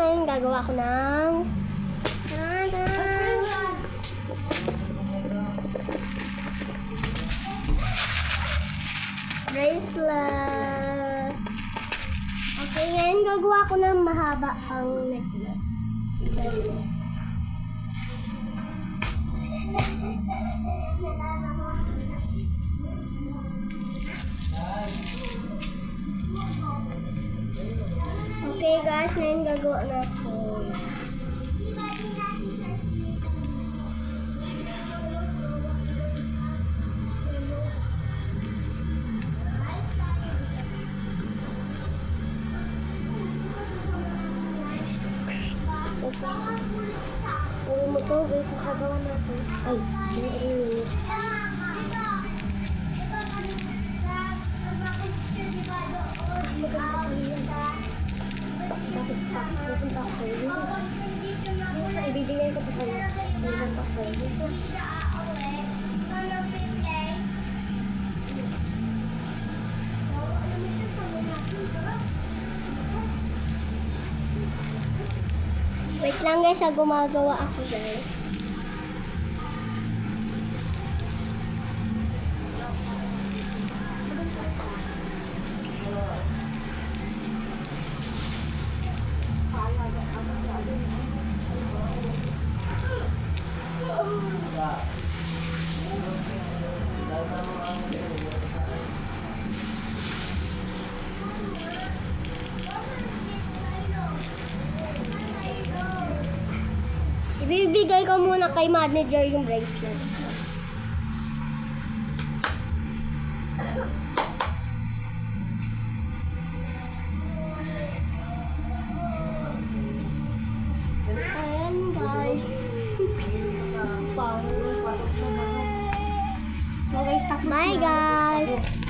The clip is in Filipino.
ngayon gagawa ko ng bracelet. Okay, ngayon gagawa ko ng mahaba ang necklace. Okay guys, ngayon gagawa na ako. Uwi mo sa uwi, kakagawa natin. Ay, hindi. Tapos pupunta ako sa'yo. Minsan, ibibigay ko pa sa'yo. Pupunta ako sa'yo. Wait lang guys, gumagawa ako guys. Ibibigay ko muna kay manager yung bracelet. Ayan guys. So guys, tapos na. Bye guys.